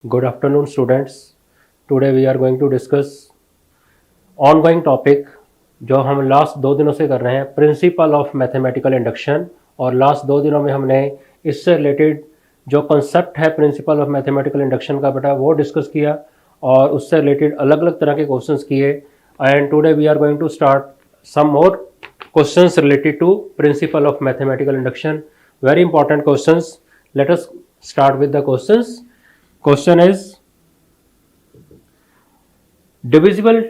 Good afternoon, students. Today we are going to discuss ongoing topic जो हम last 2 दिनों से कर रहे हैं, प्रिंसिपल ऑफ मैथमेटिकल इंडक्शन। और लास्ट 2 दिनों में हमने इससे रिलेटेड जो कॉन्सेप्ट है प्रिंसिपल ऑफ मैथमेटिकल इंडक्शन का बेटा वो डिस्कस किया और उससे रिलेटेड अलग अलग तरह के क्वेश्चंस किए। And today we are going to start some more questions related to principle of mathematical induction. Very important questions. Let us start with the questions. Question is divisible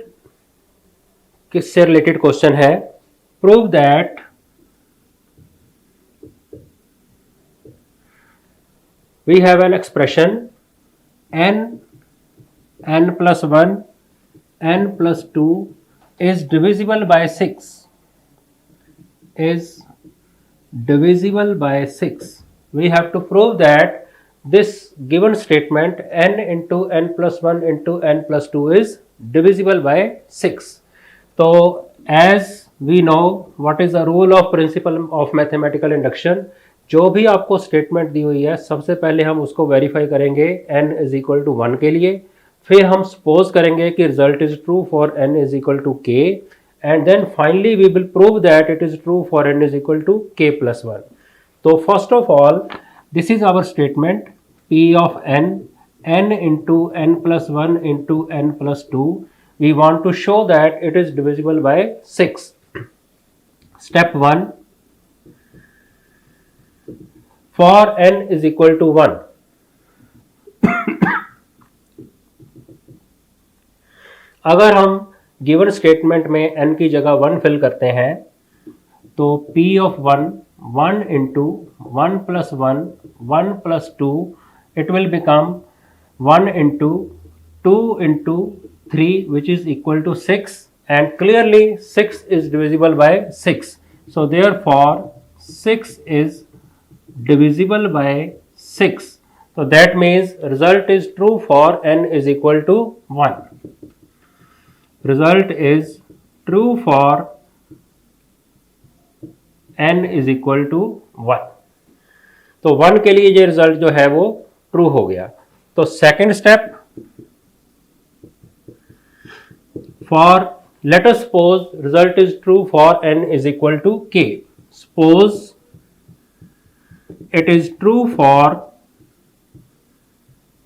किससे related question है। Prove that we have an expression n plus 1 n plus 2 is divisible by 6 we have to prove that this given statement n into n plus 1 into n plus 2 is divisible by 6. So as we know what is the rule of principle of mathematical induction, जो भी आपको statement दी हुई है सबसे पहले हम उसको verify करेंगे n इज इक्वल टू 1 के लिए, फिर हम सपोज करेंगे कि result is true for n is equal to k and then finally we will prove that it is true for n is equal to k plus 1. तो first of all this is our statement p of n into n plus 1 into n plus 2. We want to show that it is divisible by 6. Step 1, for n is equal to 1. अगर हम given statement में n की जगह 1 fill करते हैं तो p of 1 into 1 plus 1 1 plus 2 it will become 1 into 2 into 3 which is equal to 6, and clearly 6 is divisible by 6. So therefore 6 is divisible by 6. So that means result is true for n is equal to 1. Result is true for n is equal to 1. तो 1 के लिए ये result जो है वो true हो गया. तो second step, for let us suppose result is true for n is equal to k. Suppose it is true for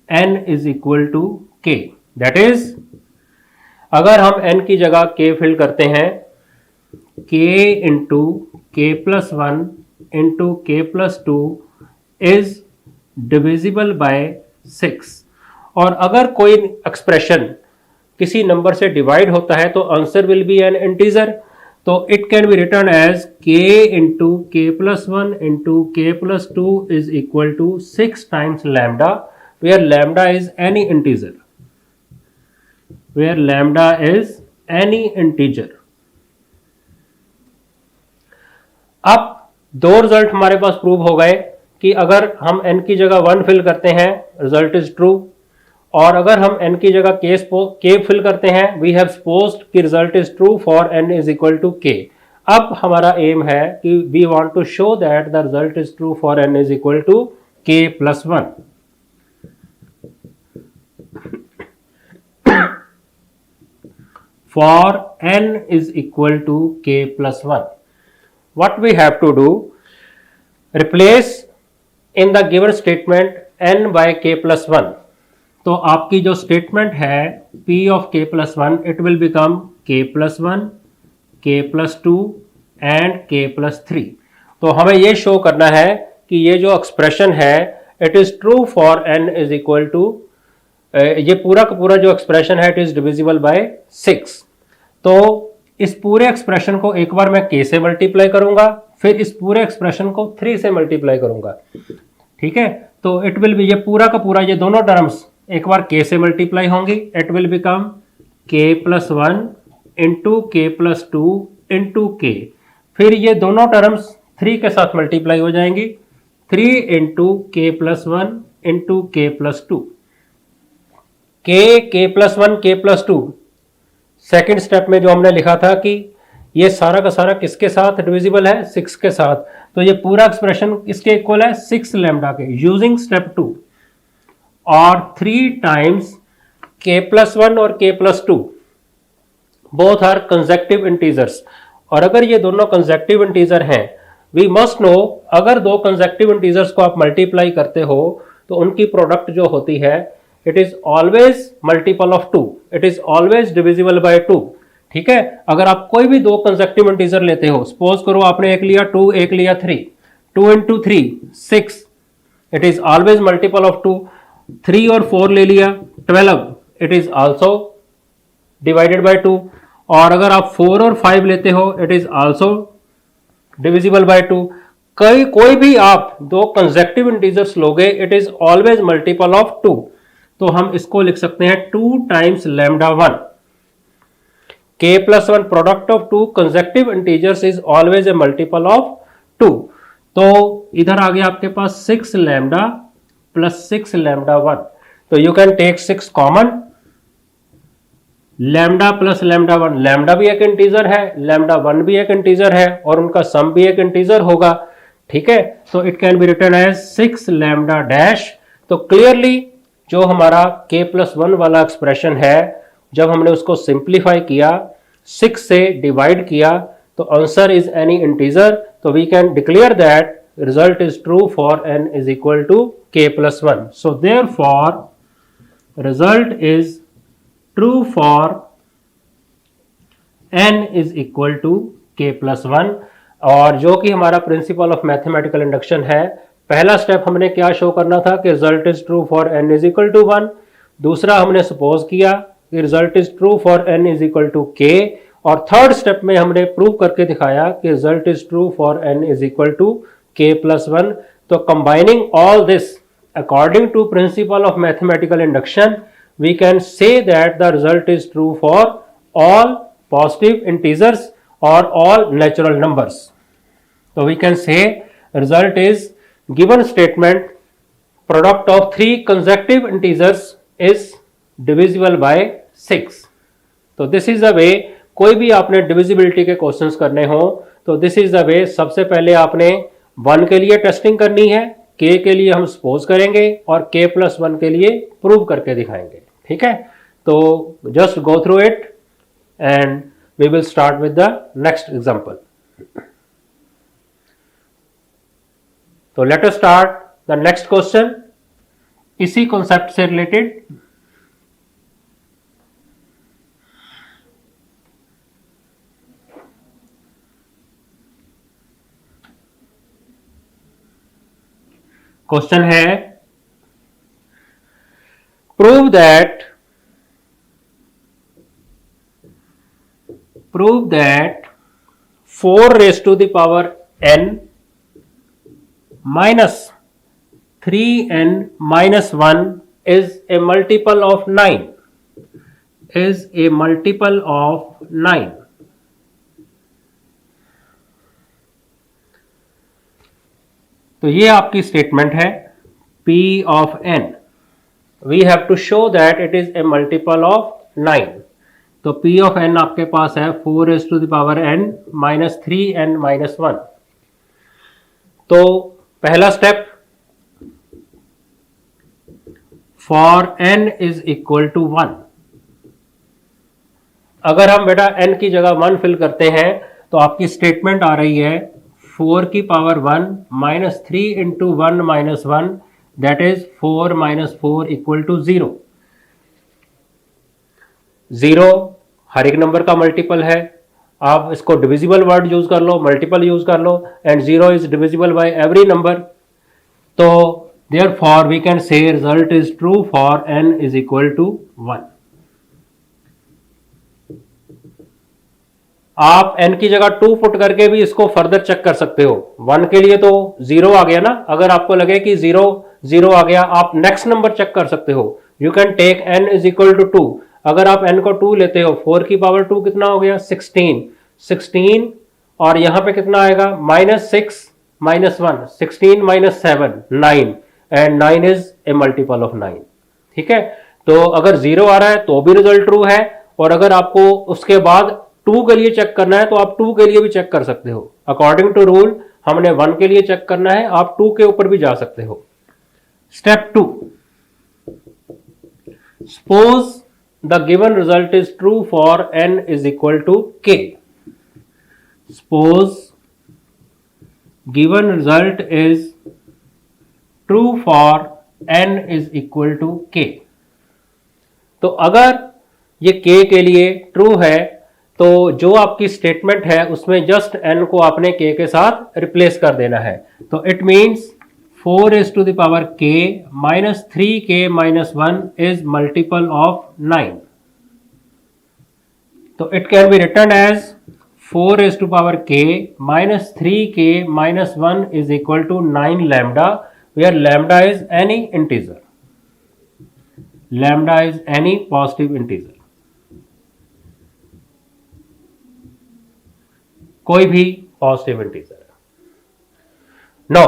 n is equal to k. That is अगर हम n की जगह k फिल करते हैं, k into k plus 1 into k plus 2 is divisible bye 6. और अगर कोई expression किसी नंबर से डिवाइड होता है तो answer will be an integer. तो it can be return as k into k plus 1 into k plus 2 is equal to 6 times lambda, where lambda is any integer. where lambda is any integer. अब दो result हमारे पास prove हो गए कि अगर हम n की जगह 1 फिल करते हैं रिजल्ट इज ट्रू, और अगर हम n की जगह k फिल करते हैं वी हैव सपोज्ड कि result is true for n is equal to k. अब हमारा एम है कि we want to show that the result is true for n is equal to k plus 1. For n is equal to k plus 1, what we have to do? Replace in the given statement n by k plus 1. तो आपकी जो statement है p of k plus 1 it will become k plus 1, k plus 2 and k plus 3. तो हमें ये show करना है कि ये जो एक्सप्रेशन है it is true for n is equal to ये पूरा का पूरा जो एक्सप्रेशन है इट इज डिविजिबल बाय 6. तो इस पूरे एक्सप्रेशन को एक बार मैं k से मल्टीप्लाई करूंगा, फिर इस पूरे एक्सप्रेशन को 3 से मल्टीप्लाई करूंगा. ठीक है, तो इट विल बी ये पूरा का पूरा ये दोनों टर्म्स एक बार k से मल्टीप्लाई होंगी. It will become k plus 1 into k plus 2 into k. फिर ये दोनों टर्म्स 3 के साथ मल्टीप्लाई हो जाएंगी. 3 into k plus 1 into k plus 2. k plus 1 k plus 2 second step में जो हमने लिखा था कि ये सारा का सारा किसके साथ डिविजिबल है, 6 के साथ. तो ये पूरा एक्सप्रेशन इसके इक्वल है 6 लैम्डा के. यूजिंग स्टेप 2 और 3 टाइम्स k+1 और k+2 both are consecutive integers. और अगर ये दोनों कंसेक्टिव इंटीजर हैं, वी मस्ट नो, अगर दो कंसेक्टिव इंटीजर्स को आप मल्टीप्लाई करते हो तो उनकी प्रोडक्ट जो होती है it is always multiple of 2, it is always divisible by 2। ठीक है, अगर आप कोई भी दो कंसेक्टिव इंटीजर लेते हो, सपोज करो आपने एक लिया 2, एक लिया 3, 2 into 3 6, it is always multiple of 2। 3 और 4 ले लिया 12, it is also divided by 2। और अगर आप 4 और 5 लेते हो it is also divisible by 2। कोई भी आप दो कंसेक्टिव इंटीजर्स लोगे it is always multiple of 2। तो हम इसको लिख सकते हैं 2 times λ1। k+1 product of two consecutive integers is always a multiple of 2। तो इधर आ गया आपके पास 6 लैम्डा प्लस 6 λ1। तो you can take 6 common, lambda plus λ1, lambda भी एक इंटीजर है, λ1 भी एक इंटीजर है और उनका सम भी एक इंटीजर होगा। ठीक है, तो it can be written as 6 lambda dash. तो क्लियरली जो हमारा k+1 वाला एक्सप्रेशन है, जब हमने उसको सिंप्लीफाई किया, 6 से डिवाइड किया, तो आंसर इज एनी इंटीजर। तो we can declare that result is true for n is equal to k+1। So therefore result is true for n is equal to k+1। और जो कि हमारा प्रिंसिपल ऑफ मैथमेटिकल इंडक्शन है, पहला step हमने क्या show करना था कि result is true for n is equal to 1। दूसरा हमने सपोज किया कि result is true for n is equal to k। और थर्ड स्टेप में हमने प्रूव करके दिखाया कि result is true for n is equal to k+1। तो combining all this according to principle of mathematical induction, we can say that the result is true for all positive integers or all natural numbers. So we can say result is given statement product of 3 consecutive integers is divisible by 6. तो this is the way, कोई भी आपने divisibility के questions करने हो तो this is the way, सबसे पहले आपने 1 के लिए टेस्टिंग करनी है, k के लिए हम सपोज करेंगे और k+1 के लिए प्रूव करके दिखाएंगे। ठीक है, तो just go through it and we will start with the next example. तो let us start the next question इसी कॉन्सेप्ट से रिलेटेड। क्वेश्चन है prove that 4 raised to the power n minus 3n minus 1 is a multiple of 9, is a multiple of 9। तो ये आपकी statement है p of n। We have to show that it is a multiple of 9। तो p of n आपके पास है 4 raised to the power n minus 3n minus 1। तो पहला step, for n is equal to 1। अगर हम बेटा n की जगह 1 फिल करते हैं तो आपकी स्टेटमेंट आ रही है 4 की power 1 minus 3 into 1 minus 1, that is 4 minus 4 equal to 0। 0 हर एक नंबर का मल्टीपल है, आप इसको डिविजिबल वर्ड यूज कर लो, मल्टीपल यूज कर लो, and 0 is divisible by every number. तो therefore we can say result is true for n is equal to 1। आप n की जगह 2 पुट करके भी इसको फर्दर चेक कर सकते हो। 1 के लिए तो 0 आ गया ना, अगर आपको लगे कि 0 आ गया, आप नेक्स्ट नंबर चेक कर सकते हो। You can take n is equal to 2। अगर आप n को 2 लेते हो, 4 की पावर 2 कितना हो गया 16, और यहां पे कितना आएगा -6 -1, 16 - 7 9, and 9 is a multiple of 9। ठीक है, तो अगर 0 आ रहा है तो भी रिजल्ट ट्रू है, और अगर आपको उसके बाद 2 के लिए चेक करना है तो आप 2 के लिए भी चेक कर सकते हो। अकॉर्डिंग टू रूल हमने 1 के लिए चेक करना है, आप 2 के ऊपर भी जा सकते हो। Step 2, Suppose the given result is true for n is equal to k. Suppose given result is true for n is equal to k. तो अगर ये k के लिए ट्रू है तो जो आपकी स्टेटमेंट है उसमें जस्ट n को आपने k के साथ रिप्लेस कर देना है. तो it means 4 is to the power k minus 3k minus 1 is multiple of 9. So it can be written as 4 is to power k minus 3k minus 1 is equal to 9 lambda, where lambda is any integer. Lambda is any positive integer. कोई भी positive integer. Now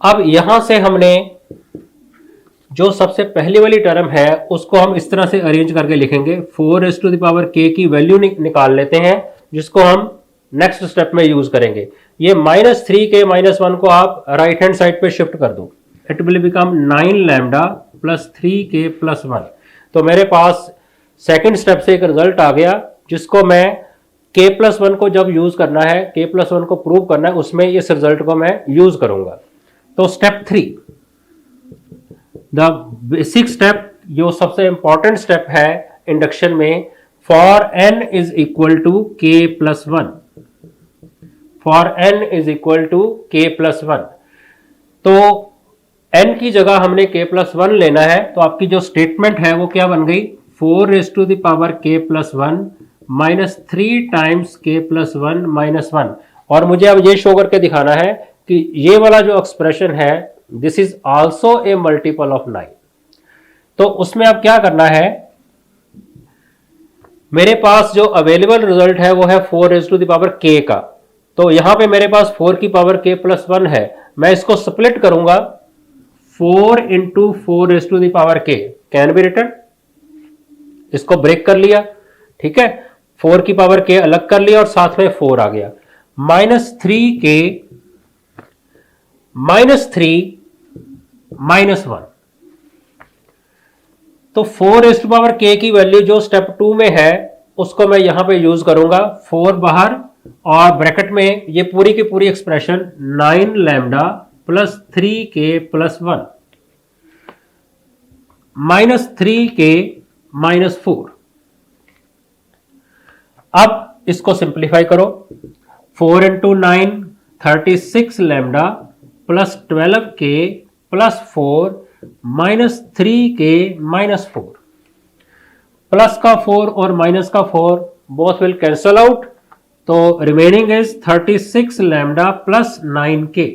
अब यहां से हमने जो सबसे पहली वाली टर्म है उसको हम इस तरह से अरेंज करके लिखेंगे. 4 is to the power k की वैल्यू निकाल लेते हैं जिसको हम नेक्स्ट स्टेप में यूज करेंगे. ये माइनस 3k माइनस 1 को आप राइट हैंड साइड पे शिफ्ट कर दो. It will become 9 lambda plus 3k plus 1. तो मेरे पास सेकेंड स्टेप से एक रिजल्ट आ गया जिसको मैं k प्लस 1 को जब यूज करना है, k प्लस 1 को प्रूव करना है, उसमें इस रिजल्ट को मैं यूज करूंगा. तो स्टेप 3, द बेसिक स्टेप जो सबसे इंपॉर्टेंट स्टेप है इंडक्शन में, for n is equal to k plus 1. For n is equal to k plus 1. तो n की जगह हमने k प्लस 1 लेना है. तो आपकी जो स्टेटमेंट है वो क्या बन गई? 4 is to the power k plus 1 minus 3 times k plus 1 minus 1. और मुझे अब ये शो करके दिखाना है कि ये वाला जो एक्सप्रेशन है this is also a multiple of 9. तो उसमें अब क्या करना है, मेरे पास जो अवेलेबल रिजल्ट है वो है 4 is to the power k का. तो यहां पे मेरे पास 4 की पावर k प्लस 1 है. मैं इसको स्प्लिट करूंगा. 4 into 4 is to the power k can be written. इसको ब्रेक कर लिया, ठीक है. 4 की पावर k अलग कर लिया और साथ में 4 आ गया. Minus 3k minus 3 minus 1. तो 4 इज टू पावर k की वैल्यू जो स्टेप 2 में है उसको मैं यहां पे यूज करूंगा. 4 बाहर और ब्रैकेट में ये पूरी की पूरी expression 9 lambda plus 3k plus 1 minus 3k minus 4. अब इसको सिंप्लीफाई करो. 4 into 9 36 lambda plus 12k plus 4 minus 3k minus 4. Plus का 4 और माइनस का 4 बोथ विल कैंसल आउट. तो remaining is 36 lambda plus 9k.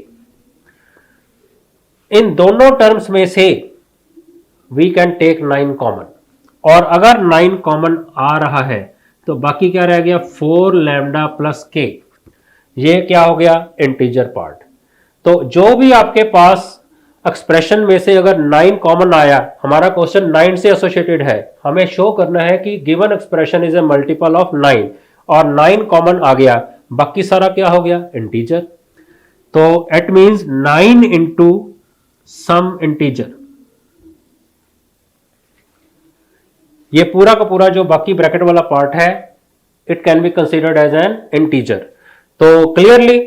इन दोनों टर्म्स में से वी कैन टेक 9 कॉमन. और अगर 9 कॉमन आ रहा है तो बाकी क्या रह गया? 4 लैम्डा प्लस k. ये क्या हो गया? Integer part. तो जो भी आपके पास एक्सप्रेशन में से अगर 9 कॉमन आया, हमारा क्वेश्चन 9 से एसोसिएटेड है, हमें शो करना है कि given expression is a multiple of 9 और 9 कॉमन आ गया, बाकी सारा क्या हो गया? इंटीजर. तो it means 9 into some integer. ये पूरा का पूरा जो बाकी ब्रैकेट वाला पार्ट है it can be considered as an integer. तो clearly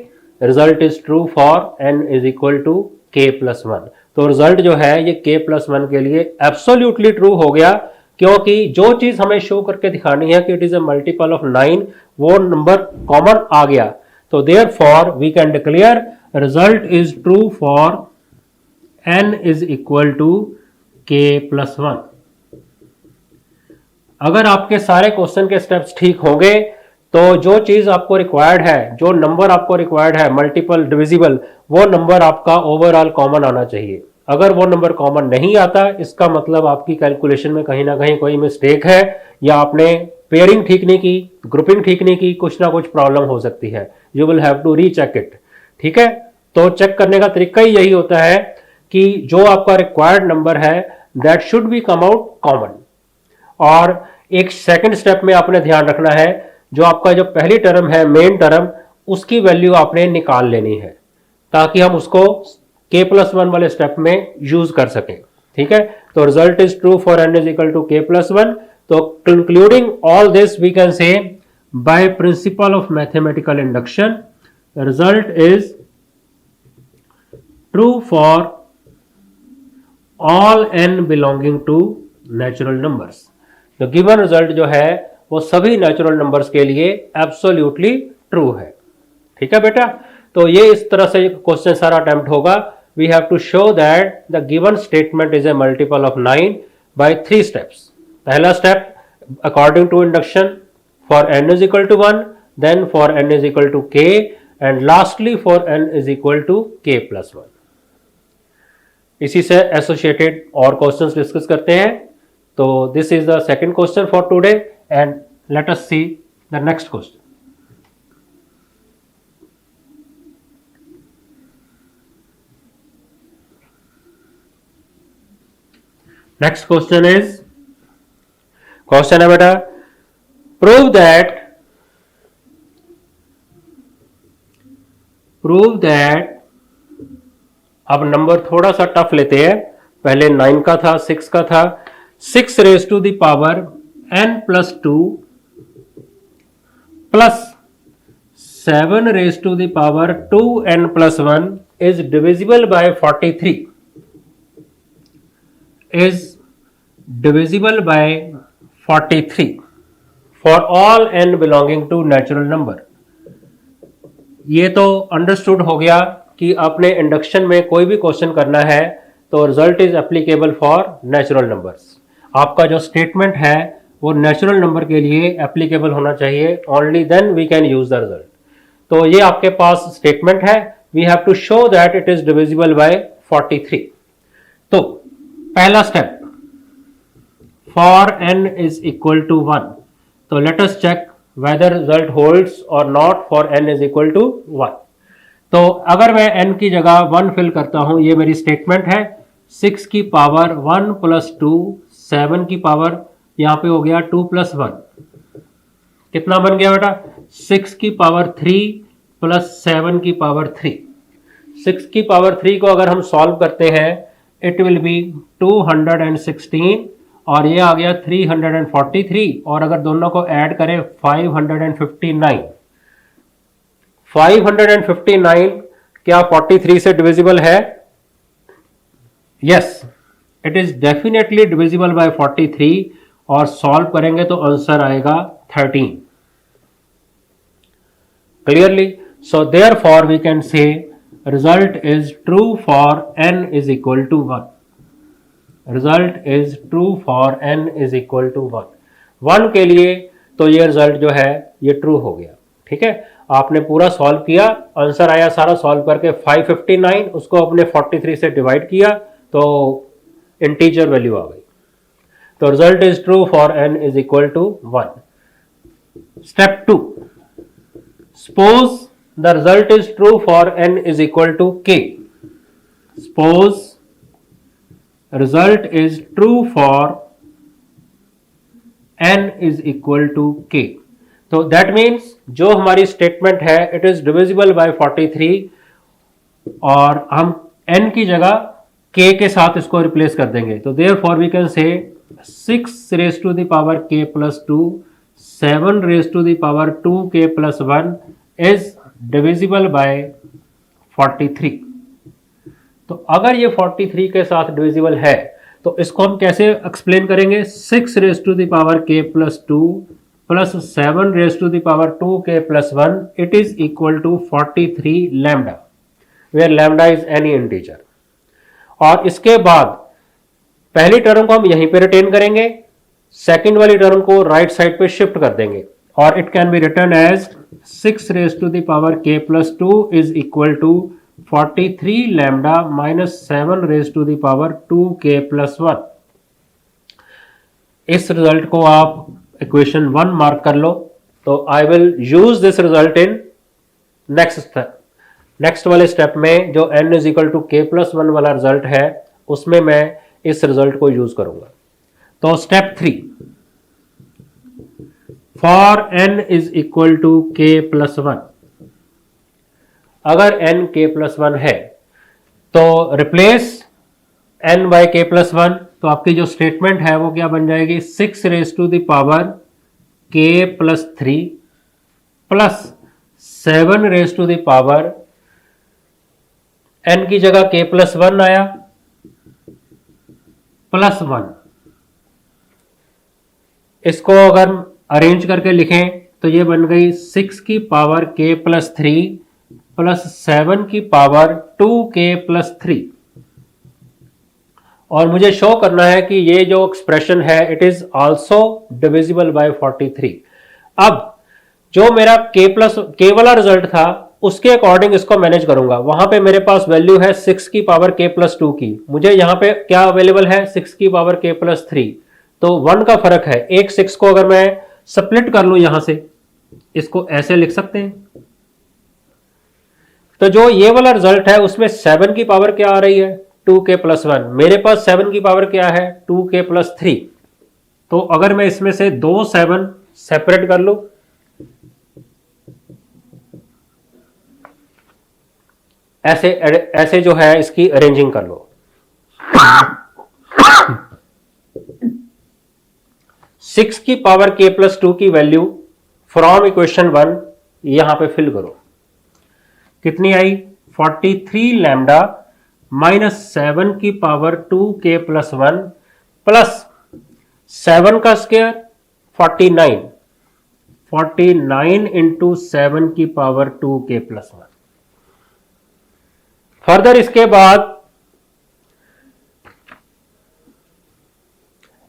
result is true for n is equal to k plus 1. तो रिजल्ट जो है ये k प्लस 1 के लिए एब्सोल्यूटली ट्रू हो गया, क्योंकि जो चीज हमें शो करके दिखानी है कि it is a multiple of 9 वो नंबर कॉमन आ गया. तो therefore we can declare result is true for n is equal to k plus 1. अगर आपके सारे क्वेश्चन के स्टेप्स ठीक होंगे तो जो चीज आपको रिक्वायर्ड है, जो नंबर आपको रिक्वायर्ड है मल्टीपल डिविजिबल, वो नंबर आपका ओवरऑल कॉमन आना चाहिए. अगर वो नंबर कॉमन नहीं आता इसका मतलब आपकी कैलकुलेशन में कहीं ना कहीं कोई मिस्टेक है, या आपने पेयरिंग ठीक नहीं की, ग्रुपिंग ठीक नहीं की, कुछ ना कुछ प्रॉब्लम हो सकती है. You will have to recheck it. ठीक है. तो चेक करने का तरीका ही यही होता है कि जो आपका रिक्वायर्ड नंबर है that should be come out common. और एक सेकंड स्टेप में आपने ध्यान रखना है जो आपका जो पहली टर्म है मेन टर्म उसकी वैल्यू आपने निकाल लेनी है ताकि हम उसको k प्लस 1 वाले स्टेप में यूज कर सकें. ठीक है, तो result is true for n is equal to k plus 1. तो concluding all this we can say by principle of mathematical induction result is true for all n belonging to natural numbers. तो given result जो है वो सभी natural numbers के लिए absolutely true है. ठीक है बेटा, तो ये इस तरह से क्वेश्चन सारा अटेम्प्ट होगा. We have to show that the given statement is a multiple of 9 by 3 steps. पहला step according to induction for n is equal to 1, then for n is equal to k, and lastly for n is equal to k plus 1. इसी से associated और questions discuss करते हैं. तो this is the second question for today and let us see the next question. Next question है बेटा, prove that अब number थोड़ा सा टफ लेते हैं. पहले 9 का था, 6 का था. 6 raise to the power n plus 2 plus 7 raise to the power 2n plus 1 is divisible by 43. is divisible by 43 for all n belonging to natural number. ये तो अंडरस्टूड हो गया कि आपने इंडक्शन में कोई भी क्वेश्चन करना है तो result is applicable for natural numbers. आपका जो स्टेटमेंट है वो नेचुरल नंबर के लिए एप्लीकेबल होना चाहिए. Only then we can use the result. तो ये आपके पास स्टेटमेंट है. We have to show that it is divisible by 43. तो पहला step for n is equal to 1. तो let us check whether result holds or not for n is equal to 1. तो अगर मैं n की जगह 1 फिल करता हूं, ये मेरी स्टेटमेंट है. 6 की पावर 1 प्लस 2, 7 की पावर यहां पे हो गया 2 प्लस 1. कितना बन गया बेटा? 6 की पावर 3 प्लस 7 की पावर 3. 6 की पावर 3 को अगर हम सॉल्व करते हैं इट विल बी 216 और ये आ गया 343. और अगर दोनों को ऐड करें 559. 559 क्या 43 से डिविजिबल है? Yes, it is definitely divisible by 43 और सॉल्व करेंगे तो आंसर आएगा 13. Clearly, so therefore we can say result is true for n is equal to 1. Result is true for n is equal to 1. 1 के लिए तो ये result जो है ये ट्रू हो गया. ठीक है, आपने पूरा सॉल्व किया, आंसर आया सारा सॉल्व करके 559, उसको अपने 43 से डिवाइड किया तो इंटीजर वैल्यू आ गई. तो result is true for n is equal to 1. Step 2, suppose the result is true for n is equal to k. Suppose result is true for n is equal to k. तो that means जो हमारी statement है it is divisible by 43 और हम n की जगह k के साथ इसको रिप्लेस कर देंगे. तो therefore we can say 6 raised to the power k plus 2, 7 raised to the power 2k plus 1 is divisible by 43. तो अगर ये 43 के साथ डिविजिबल है तो इसको हम कैसे एक्सप्लेन करेंगे? 6 raise to the power k plus 2 plus 7 raise to the power 2k plus 1 it is equal to 43 lambda, where lambda is any integer. और इसके बाद पहली टर्म को हम यहीं पे रिटेन करेंगे, सेकेंड वाली टर्म को राइट साइड पे शिफ्ट कर देंगे और it can be written as 6 raise to the power k plus 2 is equal to 43 lambda minus 7 raise to the power 2k plus 1. इस रिजल्ट को आप इक्वेशन 1 मार्क कर लो. तो I will use this result in next step. Next वाले step में जो n is equal to k plus 1 वाला रिजल्ट है उसमें मैं इस रिजल्ट को यूज करूंगा. तो step 3, for n is equal to k plus 1. अगर n k प्लस 1 है तो replace n by K plus one, तो आपकी जो स्टेटमेंट है वो क्या बन जाएगी, 6 raise to the power K plus three plus 7 raise to the power n की जगह के प्लस वन आया प्लस वन। इसको अगर अरेंज करके लिखें तो ये बन गई 6 की power K plus three plus 7 की पावर 2k प्लस थ्री। और मुझे शो करना है कि ये जो एक्सप्रेशन है it is also divisible by 43। अब जो मेरा के वाला रिजल्ट था उसके अकॉर्डिंग इसको मैनेज करूंगा। वहां पे मेरे पास वैल्यू है 6 की पावर के प्लस टू की, मुझे यहां पे क्या अवेलेबल है 6 की पावर के प्लस थ्री, तो 1 का फर्क है। एक 6 को अगर मैं स्प्लिट कर लूं यहां से, इसको ऐसे लिख सकते हैं, तो जो ये वाला रिजल्ट है उसमें 7 की पावर क्या आ रही है 2k प्लस वन, मेरे पास 7 की पावर क्या है 2k प्लस थ्री। तो अगर मैं इसमें से 2 7 सेपरेट कर लूं, ऐसे ऐसे जो है इसकी अरेंजिंग कर लो। 6 की पावर k प्लस टू की वैल्यू फ्रॉम इक्वेशन 1 यहां पे फिल करो, कितनी आई 43 लैम्डा माइनस 7 की power 2k plus one plus 7 का स्क्वायर 49, 49 इंटू 7 की power 2k plus one. Further इसके बाद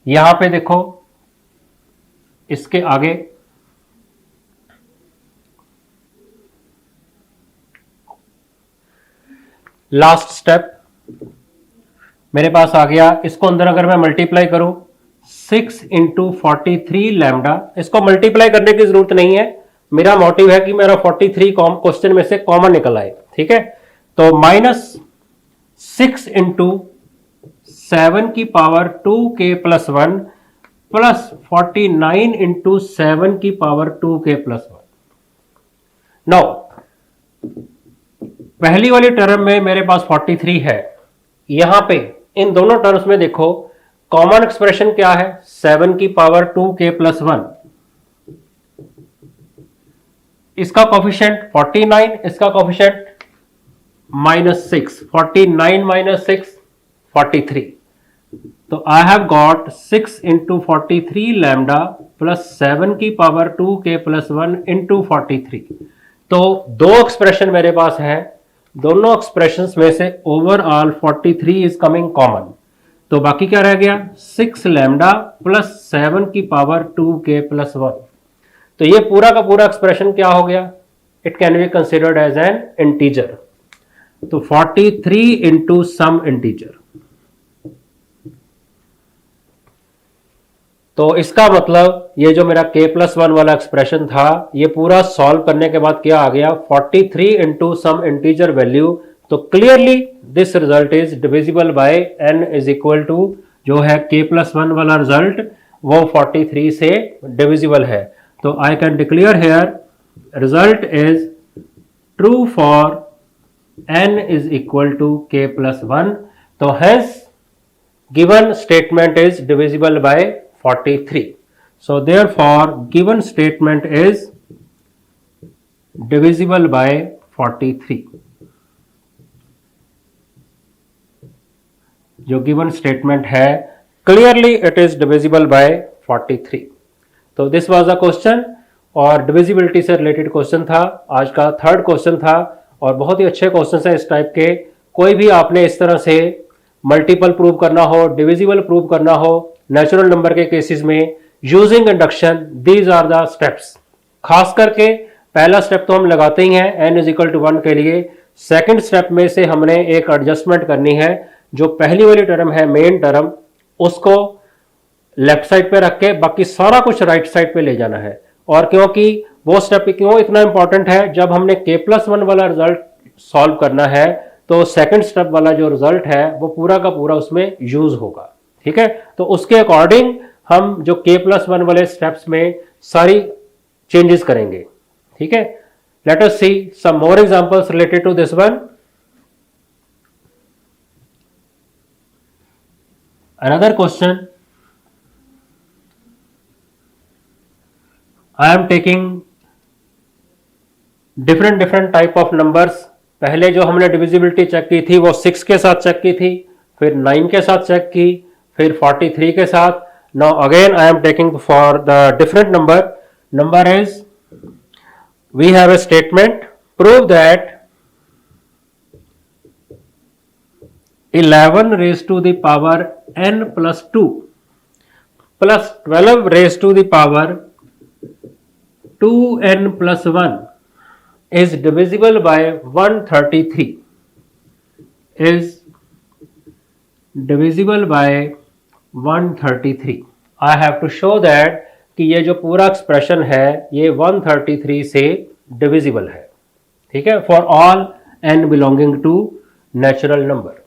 यहां पे देखो, इसके आगे लास्ट स्टेप मेरे पास आ गया। इसको अंदर अगर मैं मल्टीप्लाई करूं 6 इंटू 43 लैम्डा, इसको मल्टीप्लाई करने की जरूरत नहीं है, मेरा मोटिव है कि मेरा 43 क्वेश्चन में से कॉमन निकल आए, ठीक है। तो माइनस 6 इंटू 7 की power 2k plus one plus 49 into 7 की power 2k plus one. Now पहली वाली टर्म में मेरे पास 43 है, यहां पे इन दोनों टर्म्स में देखो कॉमन एक्सप्रेशन क्या है 7 की पावर 2k प्लस वन, इसका कोफिशिएंट 49, इसका कोफिशिएंट -6, 49 - 6 43। तो I have got 6 into 43 lambda plus 7 की power 2k plus one into 43। तो दो एक्सप्रेशन मेरे पास है, दोनों एक्सप्रेशंस में से ओवरऑल 43 इज कमिंग कॉमन, तो बाकी क्या रह गया 6 लैम्डा प्लस 7 की पावर 2k प्लस वन। तो ये पूरा का पूरा एक्सप्रेशन क्या हो गया, it can be considered as an integer. तो 43 इंटू सम इंटीजर, तो इसका मतलब ये जो मेरा k प्लस वन वाला एक्सप्रेशन था ये पूरा सॉल्व करने के बाद क्या आ गया 43 इंटू सम इंटीजर वैल्यू। तो clearly this result is divisible by n is equal to, जो है k प्लस वन वाला रिजल्ट वो 43 से डिविजिबल है। तो I can declare here result is true for n is equal to k plus 1. तो hence given statement is divisible by 43. So therefore given statement is divisible by 43. जो given statement है clearly it is divisible by 43. तो this was a question और divisibility से related question था, आज का third question था और बहुत ही अच्छे क्वेश्चन हैं इस टाइप के। कोई भी आपने इस तरह से मल्टीपल प्रूव करना हो, डिविजिबल प्रूव करना हो नेचुरल नंबर के केसेस में using induction, these are the steps. खास करके पहला स्टेप तो हम लगाते ही हैं n इज इक्वल टू 1 के लिए। सेकंड स्टेप में से हमने एक एडजस्टमेंट करनी है, जो पहली वाली टर्म है मेन टर्म उसको लेफ्ट साइड पे रख के बाकी सारा कुछ राइट साइड पे ले जाना है। और क्योंकि वो स्टेप क्यों इतना इंपॉर्टेंट है, जब हमने k प्लस वन वाला रिजल्ट सॉल्व करना है तो सेकंड स्टेप वाला जो रिजल्ट है वो पूरा का पूरा उसमें यूज होगा, ठीक है। तो उसके अकॉर्डिंग हम जो k प्लस वन वाले स्टेप्स में सारी चेंजेस करेंगे, ठीक है। Let us see some more examples related to this one. Another question, I am taking different type of numbers. पहले जो हमने डिविजिबिलिटी चेक की थी वो 6 के साथ चेक की थी, फिर 9 के साथ चेक की, फिर 43 के साथ. Now again I am taking for the different number. Number is, we have a statement, prove that 11 raised to the power n plus 2 plus 12 raised to the power 2n plus 1 is divisible by 133, is divisible by 133. I have to show that कि ये जो पूरा expression है ये 133 से divisible है. ठीक है, for all n belonging to natural number.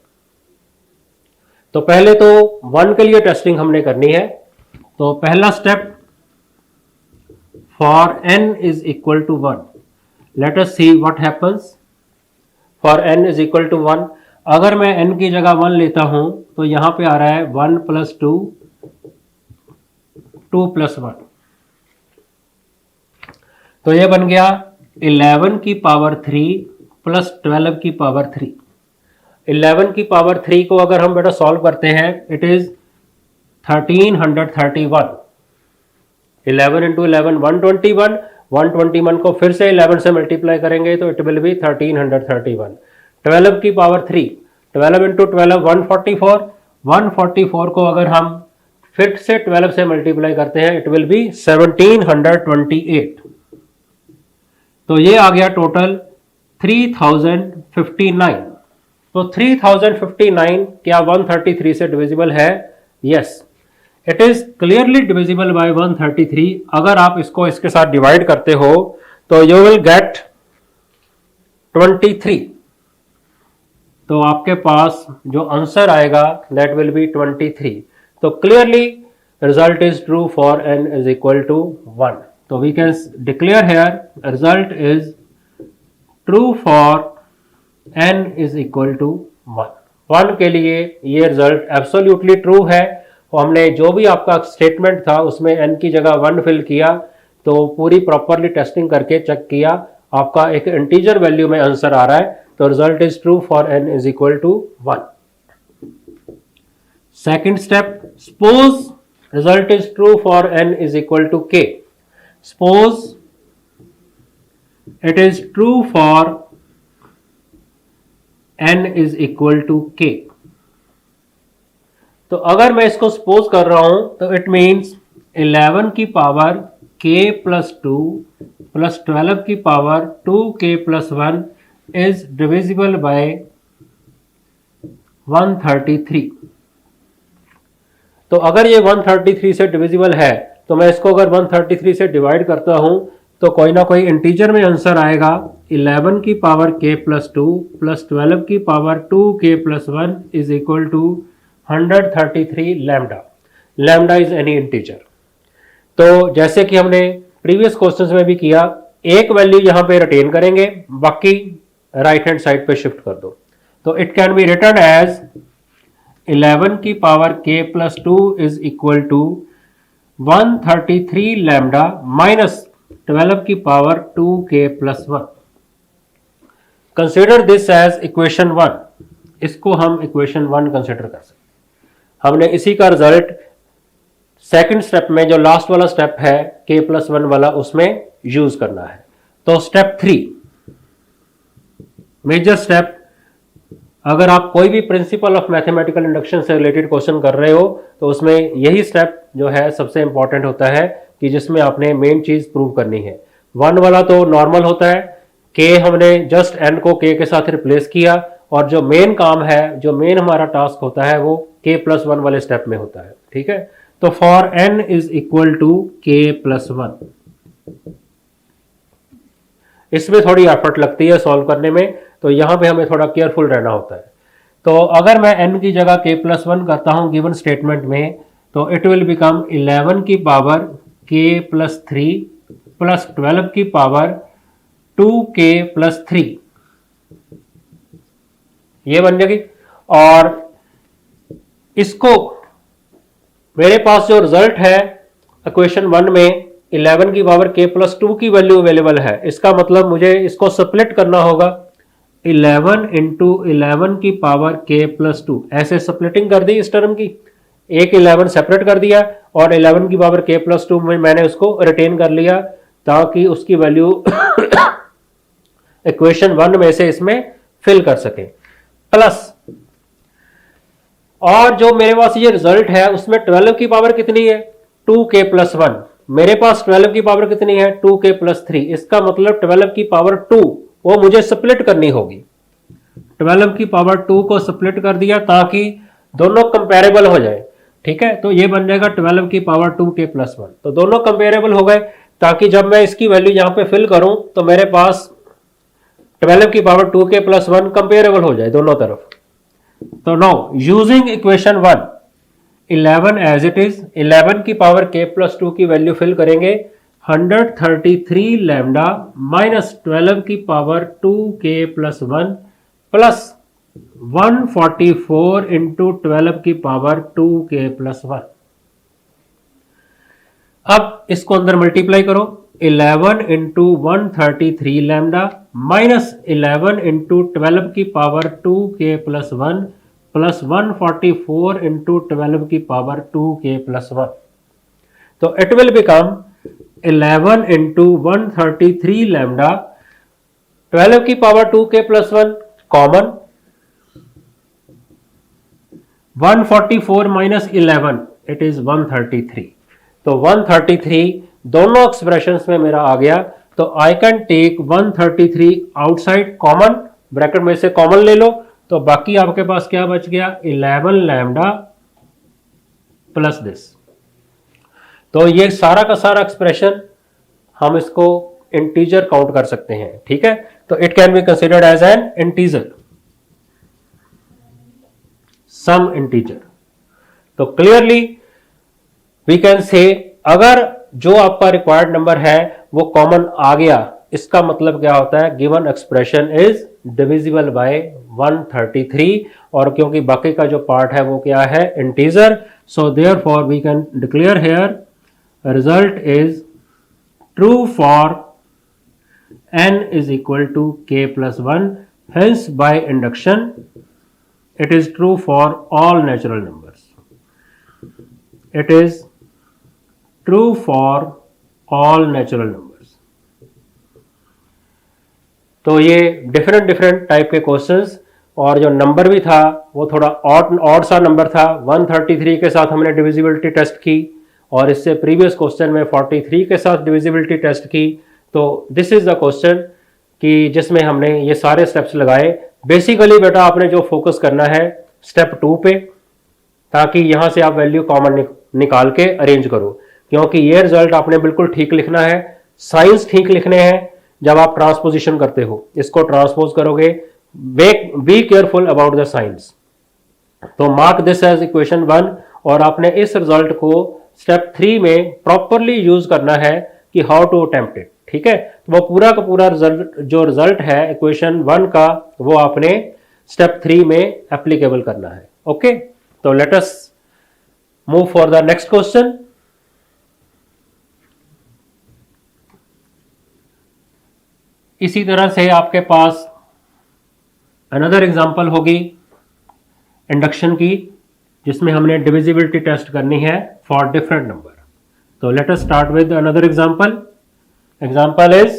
तो पहले तो 1 के लिए टेस्टिंग हमने करनी है. तो पहला step, for n is equal to 1. Let us see what happens. For n is equal to 1, अगर मैं n की जगह 1 लेता हूं तो यहां पे आ रहा है 1 प्लस 2, 2 प्लस 1. तो ये बन गया 11 की पावर 3 प्लस 12 की पावर 3. 11 की पावर 3 को अगर हम बेटा सॉल्व करते हैं, इट इज 1331. 11 इंटू 11 121. 121 को फिर से 11 से मल्टीप्लाई करेंगे तो इट विल बी 1331. 12 की पावर 3, 12 इंटू 12 144. 144 को अगर हम फिर से 12 से मल्टीप्लाई करते हैं, इट विल बी 1728. तो ये आ गया टोटल 3059. तो 3059 क्या 133 से डिविजिबल है? Yes, it is clearly divisible by 133. अगर आप इसको इसके साथ डिवाइड करते हो तो यू विल गेट 23. तो आपके पास जो आंसर आएगा दैट विल बी 23. तो clearly result is true for n is equal to 1. तो we can declare here result is true for n is equal to 1. 1 के लिए ये रिजल्ट एब्सोल्युटली ट्रू है. और हमने जो भी आपका स्टेटमेंट था उसमें n की जगह 1 फिल किया, तो पूरी प्रॉपरली टेस्टिंग करके चेक किया, आपका एक इंटीजर वैल्यू में आंसर आ रहा है. तो result is true for n is equal to 1. Second step, suppose result is true for n is equal to k. Suppose it is true for n is equal to k. तो अगर मैं इसको suppose कर रहा हूं तो it means 11 की power k plus 2 plus 12 की power 2k plus 1 is divisible bye 133. तो अगर ये 133 से डिविजिबल है तो मैं इसको अगर 133 से डिवाइड करता हूं तो कोई ना कोई इंटीजर में आंसर आएगा. 11 की पावर k प्लस 2 प्लस 12 की power 2k plus 1 is equal to 133 lambda. Lambda is any integer. तो जैसे कि हमने प्रीवियस क्वेश्चंस में भी किया, एक वैल्यू यहां पे रिटेन करेंगे, बाकी राइट हैंड साइड पे शिफ्ट कर दो. तो it can be written as 11 की power k plus 2 is equal to 133 lambda minus 12 की power 2k plus 1. Consider this as equation 1. इसको हम इक्वेशन 1 कंसिडर कर सकते. हमने इसी का रिजल्ट सेकंड स्टेप में, जो लास्ट वाला स्टेप है k प्लस 1 वाला, उसमें यूज करना है. तो स्टेप 3, मेजर स्टेप, अगर आप कोई भी प्रिंसिपल ऑफ मैथमेटिकल इंडक्शन से रिलेटेड क्वेश्चन कर रहे हो तो उसमें यही स्टेप जो है सबसे इंपॉर्टेंट होता है कि जिसमें आपने मेन चीज प्रूव करनी है. 1 वाला तो नॉर्मल होता है, k हमने जस्ट n को k के साथ रिप्लेस किया, और जो मेन काम है, जो मेन हमारा टास्क होता है वो k प्लस 1 वाले स्टेप में होता है. ठीक है, तो for n is equal to k plus 1. इसमें थोड़ी एफर्ट लगती है सॉल्व करने में, तो यहां पे हमें थोड़ा केयरफुल रहना होता है. तो अगर मैं n की जगह k प्लस 1 करता हूं गिवन स्टेटमेंट में, तो इट विल बिकम 11 की पावर k प्लस 3 प्लस 12 की पावर 2k प्लस 3. ये बन जाएगी. और इसको मेरे पास जो रिजल्ट है इक्वेशन 1 में 11 की पावर k प्लस 2 की वैल्यू अवेलेबल है। इसका मतलब मुझे इसको स्प्लिट करना होगा 11 इंटू 11 की पावर k प्लस 2, ऐसे स्प्लिटिंग कर दी इस टर्म की, एक 11 सेपरेट कर दिया और 11 की पावर k प्लस 2 में मैंने उसको रिटेन कर लिया ताकि उसकी वैल्यू इक्वेशन 1 में से इसमें फिल कर सके। प्लस और जो मेरे पास ये रिजल्ट है उसमें 12 की पावर कितनी है 2k प्लस 1, मेरे पास 12 की पावर कितनी है 2k प्लस 3। इसका मतलब 12 की पावर 2 वो मुझे स्प्लिट करनी होगी। 12 की पावर 2 को स्प्लिट कर दिया ताकि दोनों कंपेरेबल हो जाए। ठीक है, तो ये बन जाएगा 12 की पावर 2k प्लस 1। तो दोनों कंपेरेबल हो गए ताकि जब मैं इसकी वैल्यू यहां पे फिल करूं तो मेरे पास 12 की पावर 2k प्लस 1 कंपेरेबल हो जाए दोनों तरफ। तो now using equation 1, 11 as it is, 11 की पावर k प्लस 2 की वैल्यू फिल करेंगे 133 लैम्डा माइनस 12 की power 2k plus 1 plus 144 into 12 की पावर 2k प्लस 1। अब इसको अंदर मल्टीप्लाई करो, 11 इंटू 133 लैम्डा माइनस 11 इंटू 12 की power 2k plus 1 plus 144 into 12 की पावर 2k प्लस 1। तो it will become 11 into 133 lambda, 12 की power 2k plus 1 common, 144 minus 11 it is 133। तो 133 दोनों एक्सप्रेशंस में मेरा आ गया। तो I can take 133 outside common, bracket में से कॉमन ले लो, तो बाकी आपके पास क्या बच गया 11 लैम्डा प्लस दिस। तो ये सारा का सारा एक्सप्रेशन हम इसको इंटीजर काउंट कर सकते हैं। ठीक है, तो it can be considered as an integer, some integer. तो क्लियरली वी कैन से अगर जो आपका रिक्वायर्ड नंबर है वो कॉमन आ गया, इसका मतलब क्या होता है given expression is divisible bye 133, और क्योंकि बाकी का जो पार्ट है वो क्या है integer, so therefore we can declare here result is true for n is equal to k plus 1, hence by induction it is true for all natural numbers. It is true for all natural numbers. तो ये different different type के questions, और जो number भी था वो थोड़ा odd सा नंबर था। 133 के साथ हमने डिविजिबिलिटी टेस्ट की और इससे प्रीवियस क्वेश्चन में 43 के साथ डिविजिबिलिटी टेस्ट की। तो दिस इज द क्वेश्चन कि जिसमें हमने ये सारे स्टेप्स लगाए। बेसिकली बेटा आपने जो फोकस करना है स्टेप 2 पे, ताकि यहां से आप वैल्यू कॉमन निकाल के अरेंज करो, क्योंकि ये रिजल्ट आपने बिल्कुल ठीक लिखना है, साइंस ठीक लिखने हैं। जब आप ट्रांसपोजिशन करते हो इसको ट्रांसपोज करोगे, be careful about the science. तो मार्क दिस एज इक्वेशन 1, और आपने इस रिजल्ट को स्टेप 3 में प्रॉपरली यूज करना है कि हाउ टू अटेम्प्ट इट। ठीक है, तो वो पूरा का पूरा जो रिजल्ट है इक्वेशन 1 का वो आपने स्टेप 3 में एप्लीकेबल करना है। ओके, तो let us move for the next question. इसी तरह से आपके पास अनदर एग्जांपल होगी इंडक्शन की, जिसमें हमने डिविजिबिलिटी टेस्ट करनी है फॉर डिफरेंट नंबर। तो let us start with another example. Example is,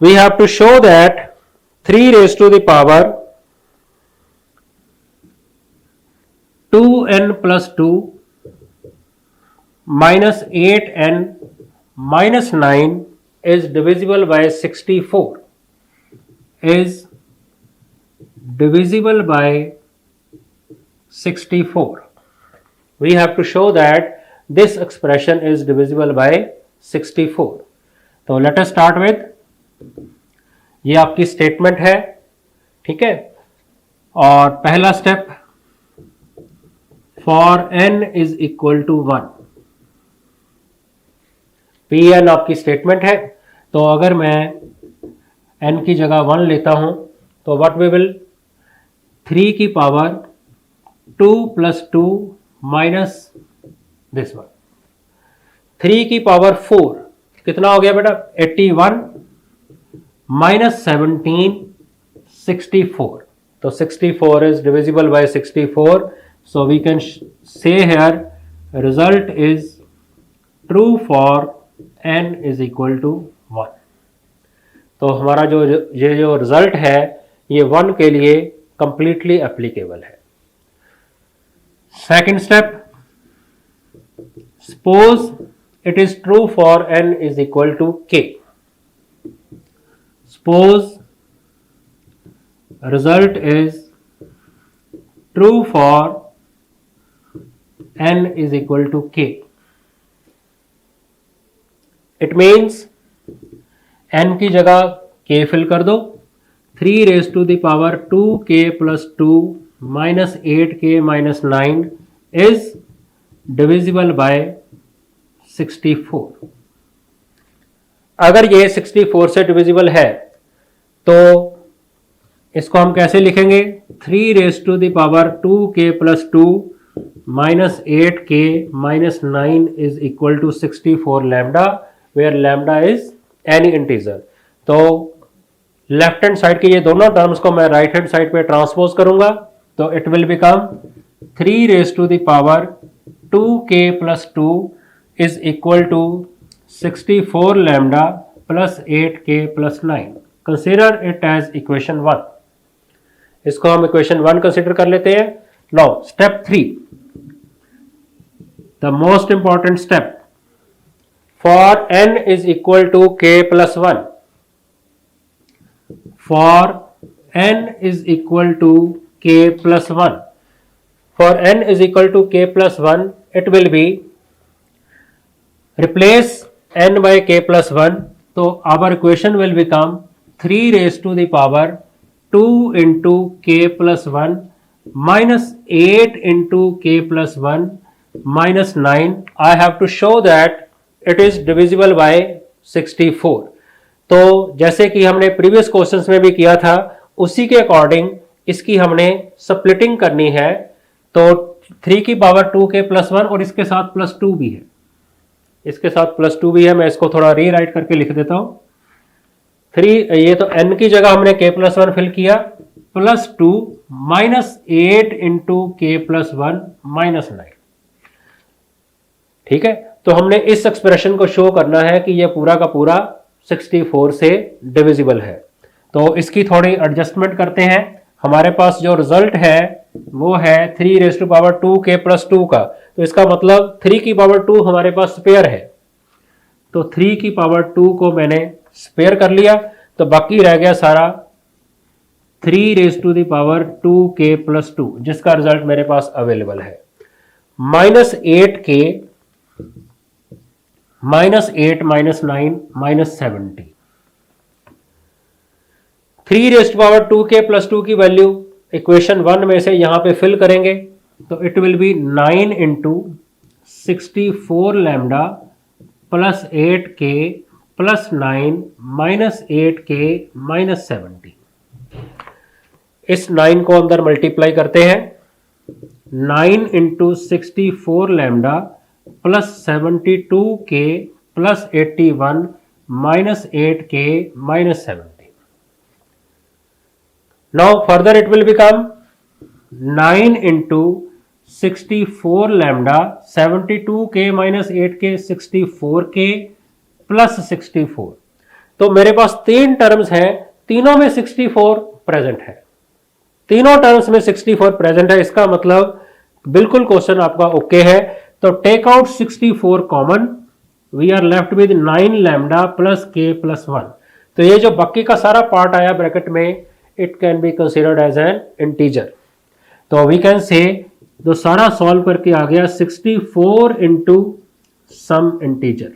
we have to show that 3 raised to the power 2n plus 2 minus 8n minus 9 is divisible by 64, is divisible by 64. We have to show that this expression is divisible by 64. तो let us start with, ये आपकी statement है। ठीक है, और पहला step for n is equal to 1, Pn आपकी statement है। तो अगर मैं n की जगह 1 लेता हूं तो व्हाट वी विल, 3 की power 2 plus 2 minus this one. 3 की पावर 4 कितना हो गया बेटा? 81 माइनस 17 64। तो 64 is divisible by 64, so we can say here result is true for n is equal to 1। तो हमारा ये जो रिजल्ट है ये 1 के लिए कंप्लीटली एप्लीकेबल है। Second step, suppose it is true for n is equal to k। Suppose result is true for n is equal to k. It means n की जगह k फिल कर दो। 3 raised to the power 2k plus 2 minus 8k minus 9 is divisible by 64। अगर ये 64 से divisible है तो इसको हम कैसे लिखेंगे? 3 raise to the power 2k plus 2 minus 8k minus 9 is equal to 64 lambda, where lambda is any integer. तो लेफ्ट हैंड साइड के ये दोनों टर्म्स को मैं राइट हैंड साइड पे ट्रांसपोज करूंगा, तो it will become 3 raise to the power 2k plus 2 is equal to 64 lambda plus 8k plus 9। Consider it as equation 1। इसको हम इक्वेशन 1 कंसिडर कर लेते हैं। Now step 3, the most important step, for n is equal to k plus 1। For n is equal to k plus 1, for n is equal to k plus 1 it will be replace n by k plus 1, तो our equation will become 3 raise to the power 2 into k plus 1 minus 8 into k plus 1 minus 9. I have to show that it is divisible by 64। तो जैसे कि हमने previous questions में भी किया था उसी के अकॉर्डिंग इसकी हमने स्प्लिटिंग करनी है। तो 3 की पावर 2k प्लस 1 और इसके साथ प्लस 2 भी है, इसके साथ प्लस 2 भी है। मैं इसको थोड़ा रीराइट करके लिख देता हूं। 3, ये तो n की जगह हमने k प्लस 1 फिल किया, plus 2 minus 8 into k plus 1 minus 9। ठीक है, तो हमने इस एक्सप्रेशन को शो करना है कि ये पूरा का पूरा 64 से डिविजिबल है। तो इसकी थोड़ी एडजस्टमेंट करते हैं। हमारे पास जो रिजल्ट है वो है 3 raise to power 2k plus 2 का, तो इसका मतलब 3 की पावर 2 हमारे पास स्पेयर है, तो 3 की पावर 2 को मैंने स्पेयर कर लिया, तो बाकी रह गया सारा 3 raise to the power 2k plus 2, जिसका रिजल्ट मेरे पास अवेलेबल है minus 8k minus 8 minus 9 minus 70। 3 raise to power 2k plus 2 की वैल्यू इक्वेशन 1 में से यहां पे फिल करेंगे, तो it will B 9 into 64 lambda plus 8k plus 9 minus 8k minus 70। इस 9 को अंदर मल्टीप्लाई करते हैं। 9 into 64 lambda plus 72k plus 81 minus 8k minus 70। Now further it will become 9 into 64 lambda 72k minus 8k 64k plus 64। तो मेरे पास 3 terms हैं, तीनों में 64 प्रेजेंट है, तीनों टर्म्स में 64 प्रेजेंट है। इसका मतलब बिल्कुल क्वेश्चन आपका ओके है। तो take out 64 common, we are left with 9 lambda plus k plus 1। तो ये जो बाकी का सारा पार्ट आया ब्रैकेट में, it can be considered as an integer. तो वी कैन से जो सारा सॉल्व करके आ गया 64 into some integer,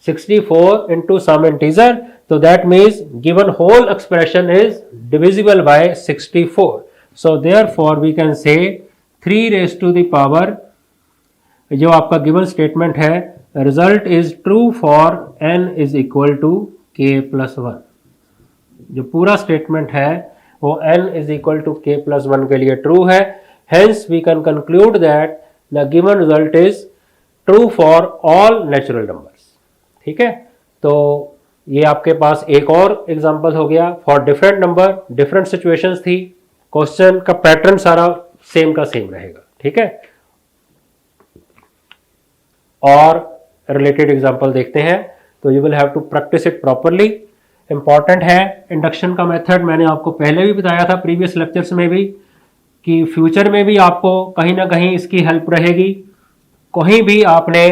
64 into some integer, so that means given whole expression is divisible by 64. So therefore we can say 3 raised to the power, जो आपका given statement है, result is true for n is equal to k plus 1। जो पूरा statement है वो n is equal to k plus 1 के लिए true है। Hence we can conclude that the given result is true for all natural numbers. ठीक है, तो ये आपके पास एक और एग्जांपल हो गया for different number, different situations थी, क्वेश्चन का पैटर्न सारा सेम का सेम रहेगा. ठीक है, और रिलेटेड एग्जांपल देखते हैं. तो you will have to practice it properly. Important है इंडक्शन का मेथड. मैंने आपको पहले भी बताया था प्रीवियस लेक्चर्स में भी कि फ्यूचर में भी आपको कहीं ना कहीं इसकी हेल्प रहेगी. कहीं भी आपने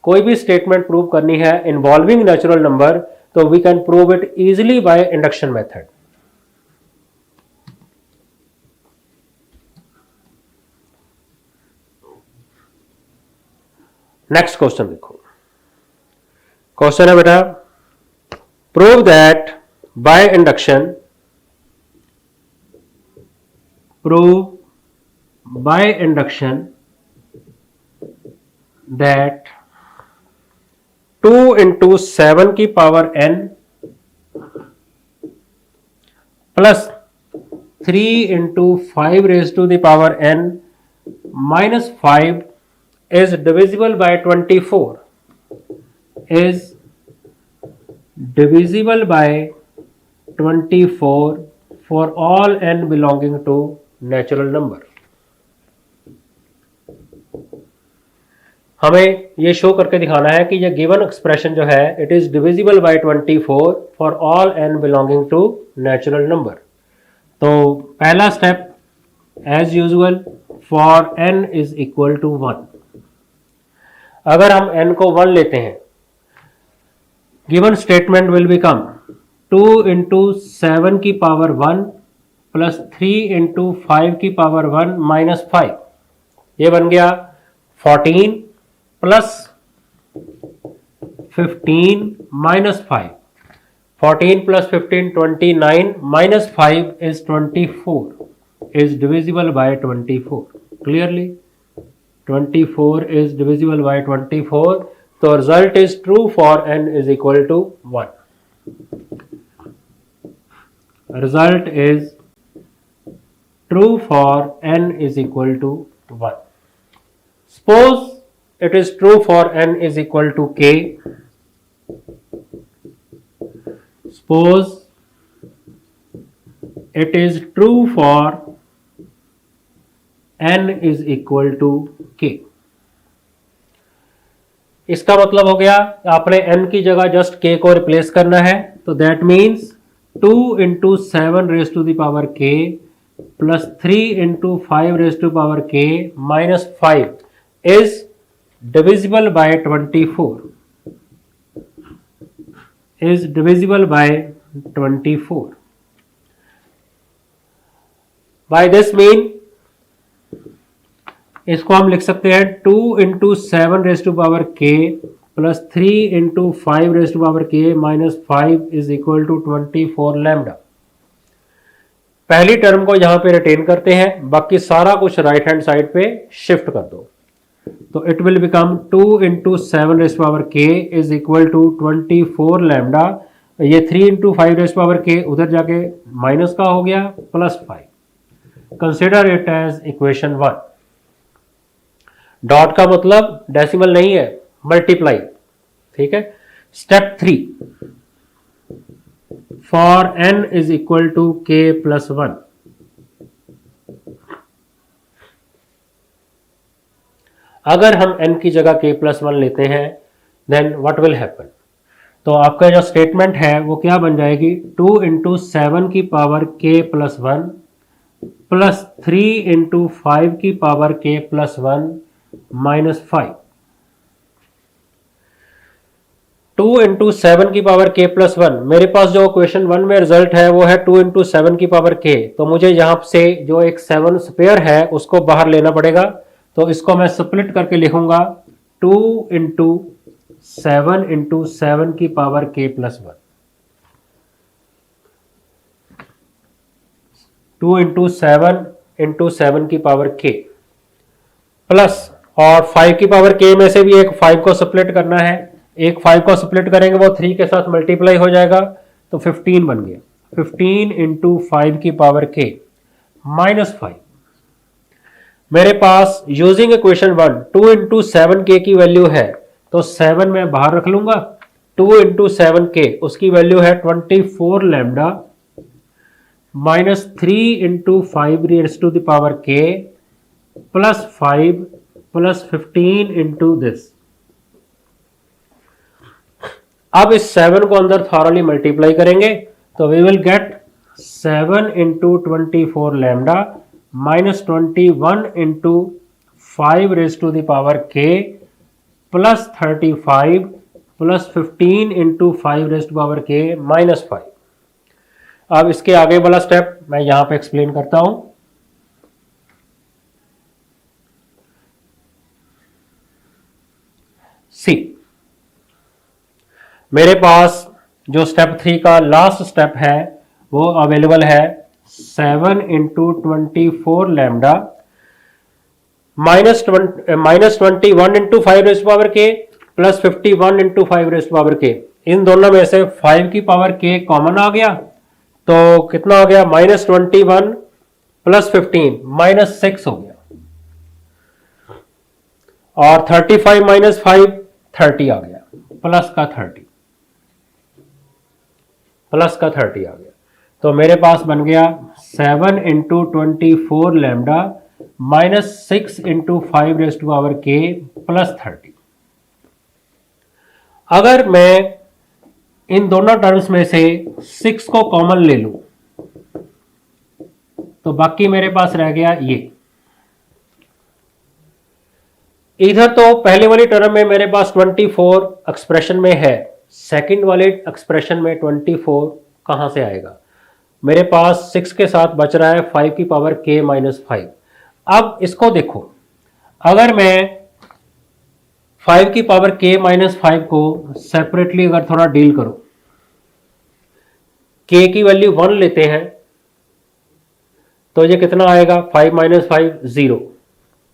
कोई भी स्टेटमेंट प्रूव करनी है इन्वॉल्विंग नेचुरल नंबर, तो we can prove it easily by induction method. Next question देखो. क्वेश्चन है बेटा, prove that by induction, prove by induction that 2 into 7 की power n plus 3 into 5 raised to the power n minus 5 is divisible by 24, is divisible by 24 for all n belonging to natural number. हमें ये show करके दिखाना है कि ये given expression जो है it is divisible by 24 for all n belonging to natural number. तो पहला step as usual for n is equal to 1. अगर हम n को 1 लेते हैं, given statement will become 2 into 7 की पावर 1 प्लस 3 इंटू 5 की पावर 1 माइनस 5. ये बन गया 14 plus 15 minus 5. 14 plus 15 29 minus 5 is 24 is divisible by 24. Clearly 24 is divisible by 24. तो result is true for n is equal to 1. Result is true for n is equal to 1. Suppose it is true for n is equal to k. Suppose it is true for n is equal to k. इसका मतलब हो गया आपने n की जगह just k को replace करना है. तो that means 2 into 7 raise to the power k plus 3 into 5 raise to power k minus 5 is divisible by 24, is divisible by 24. By this mean इसको हम लिख सकते हैं 2 into 7 raise to power k plus 3 into 5 raise to power k minus 5 is equal to 24 lambda. पहली term को यहां पे retain करते हैं, बाकी सारा कुछ राइट हैंड साइड पे शिफ्ट कर दो. तो it will become 2 into 7 raise power k is equal to 24 lambda. ये 3 इंटू 5 रेज पावर k उधर जाके माइनस का हो गया plus 5. Consider it as equation 1. Dot का मतलब डेसिमल नहीं है, मल्टीप्लाई. ठीक है. Step 3 for n is equal to k plus 1. अगर हम n की जगह k प्लस 1 लेते हैं देन व्हाट विल हैपन. तो आपका जो स्टेटमेंट है वो क्या बन जाएगी, 2 इंटू 7 की power k plus 1 plus 3 into 5 की power k plus 1 minus 5. 2 into 7 की पावर k प्लस 1, मेरे पास जो क्वेश्चन 1 में रिजल्ट है वो है 2 इंटू 7 की पावर k. तो मुझे यहां से जो एक 7 स्पेयर है उसको बाहर लेना पड़ेगा. तो इसको मैं स्प्लिट करके लिखूंगा 2 इंटू 7 की पावर k प्लस 1. 2 इंटू 7 की पावर k प्लस और 5 की पावर k में से भी एक 5 को स्प्लिट करना है. एक 5 को स्प्लिट करेंगे वो 3 के साथ मल्टीप्लाई हो जाएगा तो 15 बन गया. 15 इंटू 5 की पावर k माइनस 5. मेरे पास यूजिंग इक्वेशन 1 2 इंटू 7k की वैल्यू है, तो 7 मैं बाहर रख लूंगा, 2 इंटू 7k उसकी वैल्यू है 24 lambda minus 3 into 5 raise to the power k plus 5 plus 15 into this. अब इस 7 को अंदर थॉरली मल्टीप्लाई करेंगे तो we will get 7 into 24 lambda minus 21 into 5 raise to the power k plus 35 plus 15 into 5 raise to power k minus 5। अब इसके आगे वाला स्टेप मैं यहां पे एक्सप्लेन करता हूं। सी, मेरे पास जो स्टेप 3 का लास्ट स्टेप है वो अवेलेबल है 7 into 24 lambda minus 21 into 5 raise to power k plus 51 into 5 raise to power k। इन दोनों में से 5 की पावर k कॉमन आ गया तो कितना हो गया, माइनस 21 प्लस 15 माइनस 6 हो गया, और 35 माइनस 5 30 आ गया, प्लस का 30 आ गया। तो मेरे पास बन गया 7 into 24 lambda minus 6 into 5 raise to power k plus 30। अगर मैं इन दोनों टर्म्स में से 6 को कॉमन ले लूं तो बाकी मेरे पास रह गया ये। इधर तो पहले वाली टर्म में मेरे पास 24 एक्सप्रेशन में है, सेकंड वाले एक्सप्रेशन में 24 कहां से आएगा? मेरे पास 6 के साथ बच रहा है 5 की पावर k माइनस 5। अब इसको देखो, अगर मैं 5 की पावर k माइनस 5 को सेपरेटली अगर थोड़ा डील करो, k की वैल्यू 1 लेते हैं तो ये कितना आएगा, 5 माइनस 5 0,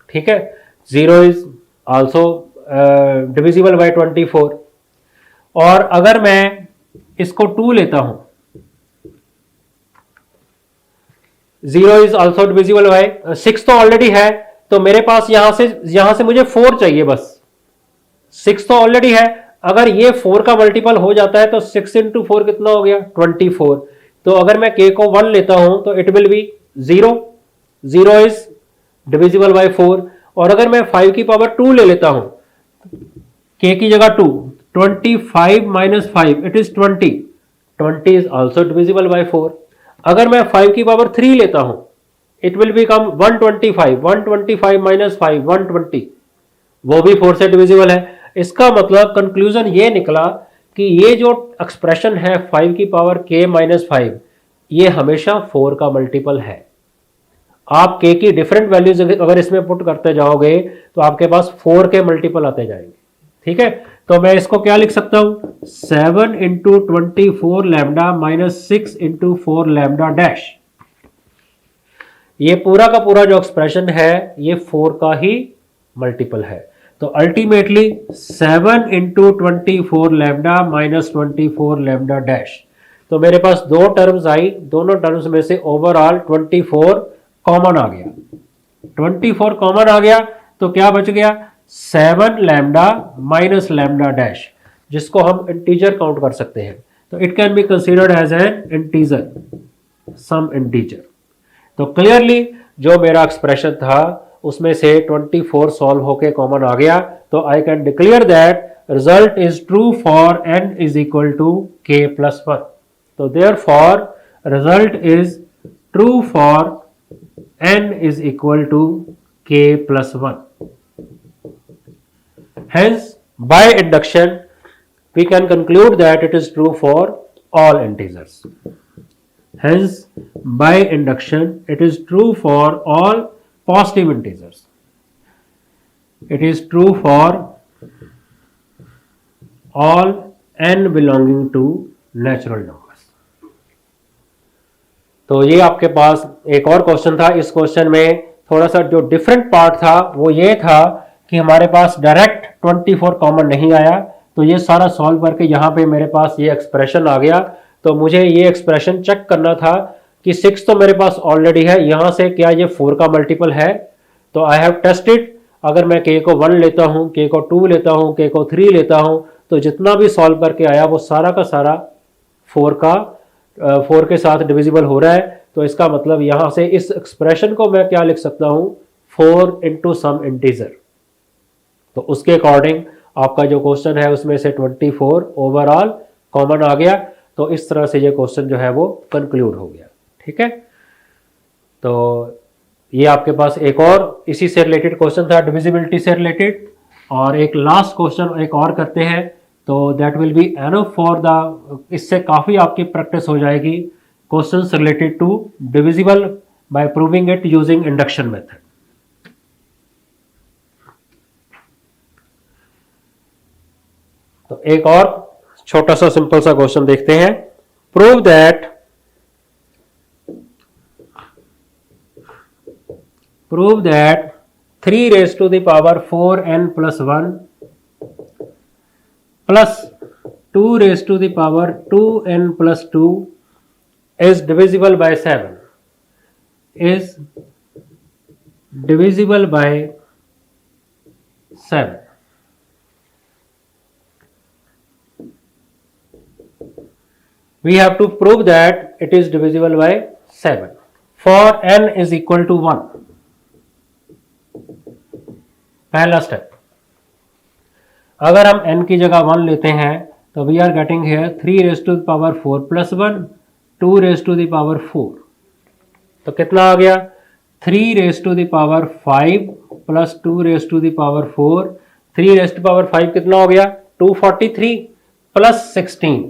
ठीक है। 0 इज ऑल्सो डिविजिबल बाय 24। और अगर मैं इसको 2 लेता हूं, 0 इज ऑल्सो डिविजिबल बाय 6 तो ऑलरेडी है, तो मेरे पास यहां से मुझे 4 चाहिए बस। 6 तो ऑलरेडी है, अगर ये 4 का मल्टीपल हो जाता है तो 6 इंटू 4 कितना हो गया, 24। तो अगर मैं k को 1 लेता हूं तो it will B 0, 0 is divisible bye 4। और अगर मैं 5 की पावर 2 ले लेता हूं, k की जगह 2, 25 minus 5 it is 20, 20 is also divisible bye 4। अगर मैं 5 की पावर 3 लेता हूं, इट विल बिकम 125, 125 माइनस 5 120, वो भी 4 से डिविजिबल है। इसका मतलब कंक्लूजन ये निकला कि ये जो एक्सप्रेशन है 5 की पावर k माइनस 5, ये हमेशा 4 का मल्टीपल है। आप k की डिफरेंट वैल्यूज अगर इसमें पुट करते जाओगे तो आपके पास 4 के मल्टीपल आते जाएंगे, ठीक है। तो मैं इसको क्या लिख सकता हूं, 7 into 24 lambda minus 6 into 4 lambda dash. ये पूरा का पूरा जो एक्सप्रेशन है ये 4 का ही मल्टीपल है। तो ultimately 7 into 24 lambda minus 24 lambda dash. तो मेरे पास दो टर्म्स आई, दोनों टर्म्स में से ओवरऑल 24 कॉमन आ गया। 24 कॉमन आ गया तो क्या बच गया, 7 लैम्डा माइनस लैम्डा डैश, जिसको हम इंटीजर काउंट कर सकते हैं। तो it can be considered as an integer, some integer. तो क्लियरली जो मेरा एक्सप्रेशन था उसमें से 24 सॉल्व होके कॉमन आ गया, तो I can declare that result is true for n is equal to k plus 1। तो therefore result is true for n is equal to k plus 1। Hence, by induction, we can conclude that it is true for all integers. Hence, by induction, it is true for all positive integers. It is true for all n belonging to natural numbers. तो ये आपके पास एक और question था। इस question में थोड़ा सा जो डिफरेंट पार्ट था वो ये था कि हमारे पास डायरेक्ट 24 कॉमन नहीं आया, तो ये सारा सॉल्व करके यहाँ पे मेरे पास ये एक्सप्रेशन आ गया। तो मुझे ये एक्सप्रेशन चेक करना था कि 6 तो मेरे पास ऑलरेडी है, यहाँ से क्या ये 4 का मल्टीपल है। तो आई हैव टेस्टेड, अगर मैं k को 1 लेता हूँ, k को 2 लेता हूँ, k को 3 लेता हूँ, तो जितना भी सॉल्व करके आया वो सारा का सारा 4 के साथ डिविजिबल हो रहा है। तो इसका मतलब यहाँ से इस एक्सप्रेशन को मैं क्या लिख सकता हूँ, 4 इंटू सम इंटीजर। तो उसके अकॉर्डिंग आपका जो क्वेश्चन है उसमें से 24 ओवरऑल कॉमन आ गया। तो इस तरह से ये क्वेश्चन जो है वो कंक्लूड हो गया। ठीक है, तो ये आपके पास एक और इसी से रिलेटेड क्वेश्चन था, डिविजिबिलिटी से रिलेटेड। और एक लास्ट क्वेश्चन एक और करते हैं, तो that will be enough for the, इससे काफ़ी आपकी प्रैक्टिस हो जाएगी questions related to divisible by proving it using induction method. तो एक और छोटा सा सिंपल सा क्वेश्चन देखते हैं। Prove that 3 raised to the power 4n plus 1 plus 2 raised to the power 2n plus 2 is divisible by 7, is divisible by 7. We have to prove that it is divisible by 7 for n is equal to 1. पहला step, अगर हम n की जगह 1 लेते हैं तो we are getting here 3 raised to the power 4 plus 1, 2 raised to the power 4. तो कितना आ गया, 3 raised to the power 5 plus 2 raised to the power 4. 3 raised to the power 5 कितना हो गया, 243 plus 16,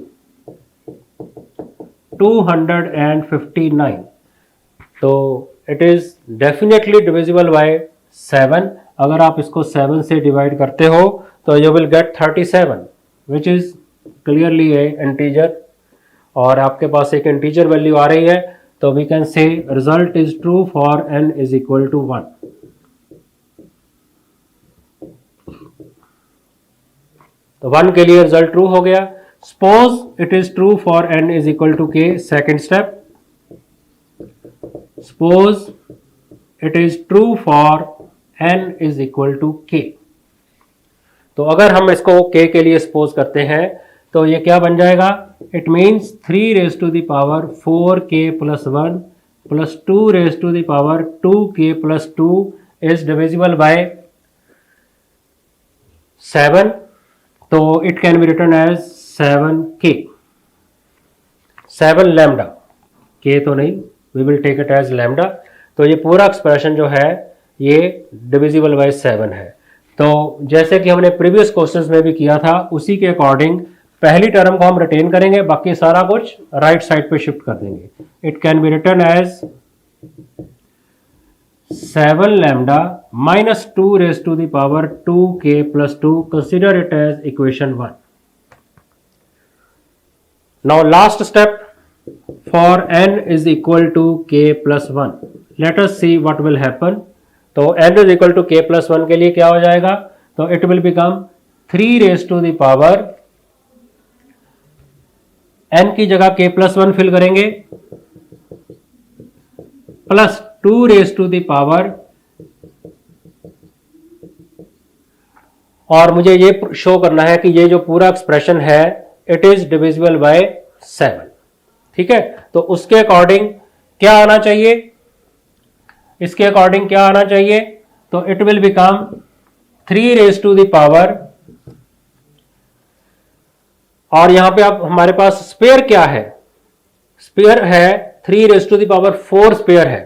259. तो it is definitely divisible bye 7. अगर आप इसको 7 से डिवाइड करते हो तो you will get 37 which is clearly a integer, और आपके पास एक इंटीजर वैल्यू आ रही है। तो we can say result is true for n is equal to 1. तो 1 के लिए रिजल्ट ट्रू हो गया। Suppose it is true for n is equal to k. Second step, suppose it is true for n is equal to k. तो अगर हम इसको k के लिए सपोज करते हैं तो ये क्या बन जाएगा, it means 3 raised to the power 4k plus 1 plus 2 raised to the power 2k plus 2 is divisible by 7. तो it can be written as 7k, 7 lambda, k तो नहीं, we will take it as lambda. तो ये पूरा expression जो है ये divisible by 7 है। तो जैसे कि हमने प्रीवियस क्वेश्चंस में भी किया था उसी के अकॉर्डिंग पहली टर्म को हम रिटेन करेंगे, बाकी सारा कुछ राइट साइड पे शिफ्ट कर देंगे। It can be written as 7 lambda minus 2 raised to the power 2k plus 2. Consider it as equation 1. Now last step, for n is equal to k plus 1. Let us see what will happen. तो n is equal to k plus 1 के लिए क्या हो जाएगा, तो it will become 3 raised to the power, n की जगह k plus 1 fill करेंगे, plus 2 raised to the power, और मुझे ये शो करना है कि ये जो पूरा एक्सप्रेशन है इट इज डिविजिबल बाय 7. ठीक है, तो उसके अकॉर्डिंग क्या आना चाहिए, इसके अकॉर्डिंग क्या आना चाहिए, तो it will become 3 raised to the power, और यहां पे आप हमारे पास स्पेयर क्या है, स्पेयर है 3 raised to the power 4 spare है।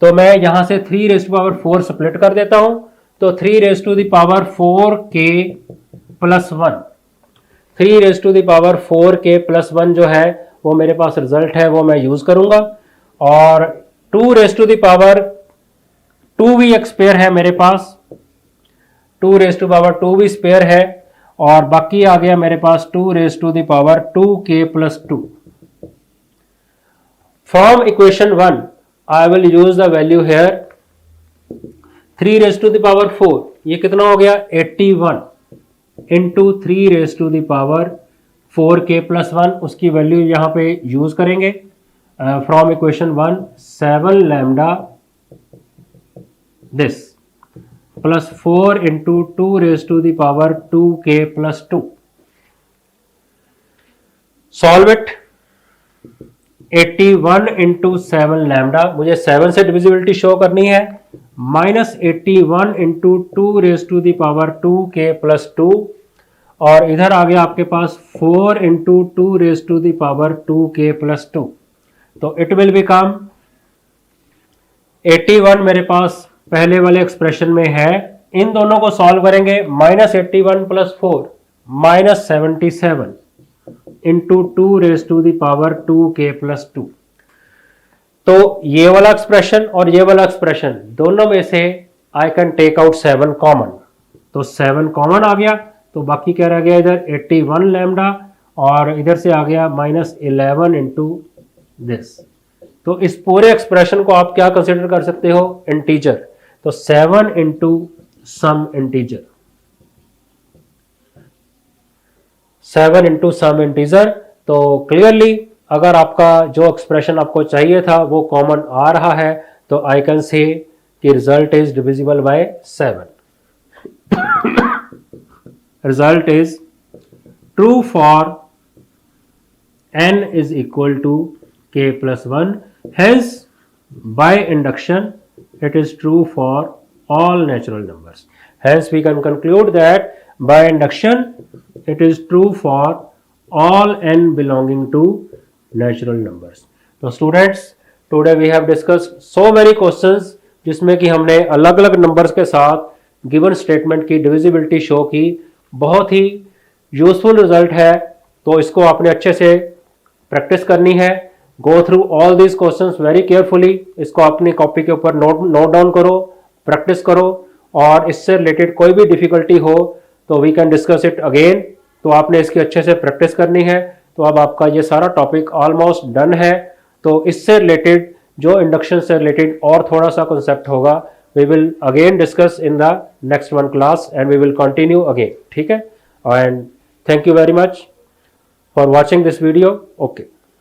तो मैं यहां से 3 raised to the power 4 split कर देता हूं, तो 3 raised to the power 4k plus 1, 3 raised to the power 4k plus 1 जो है वो मेरे पास रिजल्ट है, वो मैं यूज करूंगा। और 2 raised to the power 2 भी एक स्पेयर है मेरे पास, 2 raised to power 2 भी स्पेयर है, और बाकी आ गया मेरे पास 2 raised to the power 2k plus 2. From equation 1 I will use the value here 3 raised to the power 4, ये कितना हो गया 81 into 3 raised to the power 4k plus 1, उसकी वैल्यू यहाँ पे यूज करेंगे। From equation 1 7 lambda this plus 4 into 2 raised to the power 2k plus 2. Solve it. 81 into 7 lambda, मुझे 7 से डिविजिबिलिटी शो करनी है, minus 81 into 2 raise to the power 2k plus 2, और इधर आ गया आपके पास 4 into 2 raise to the power 2k plus 2. तो इट विल बिकम 81 मेरे पास पहले वाले एक्सप्रेशन में है, इन दोनों को सॉल्व करेंगे, minus 81 plus 4 minus 77 into 2 raise to the power 2k plus 2. तो ये वाला एक्सप्रेशन और ये वाला एक्सप्रेशन दोनों में से I can take out 7 common, तो 7 कॉमन आ गया, तो बाकी क्या रह गया इधर 81 लैम्डा, और इधर से आ गया माइनस 11 इंटू दिस. तो इस पूरे एक्सप्रेशन को आप क्या कंसिडर कर सकते हो, इंटीजर. तो 7 into some integer, 7 into some integer. तो क्लियरली अगर आपका जो एक्सप्रेशन आपको चाहिए था वो कॉमन आ रहा है, तो आई कैन से कि result is divisible bye 7. Result is true for n is equal to k plus 1, hence by induction it is true for all natural numbers. Hence we can conclude that by induction it is true for all n belonging to natural numbers. So students, today we have discussed so many questions जिसमें कि हमने अलग अलग numbers के साथ given statement की divisibility show की. बहुत ही यूजफुल रिजल्ट है, तो इसको आपने अच्छे से प्रैक्टिस करनी है. Go through all these questions very carefully, इसको अपनी कॉपी के ऊपर नोट डाउन करो, प्रैक्टिस करो, और इससे रिलेटेड कोई भी डिफिकल्टी हो तो we can discuss it again. तो आपने इसकी अच्छे से प्रैक्टिस करनी है. तो अब आपका ये सारा टॉपिक ऑलमोस्ट डन है. तो इससे रिलेटेड जो इंडक्शन से रिलेटेड और थोड़ा सा कंसेप्ट होगा, we will again discuss in the next one class and we will continue again. ठीक है, एंड thank you very much for watching this video. Okay.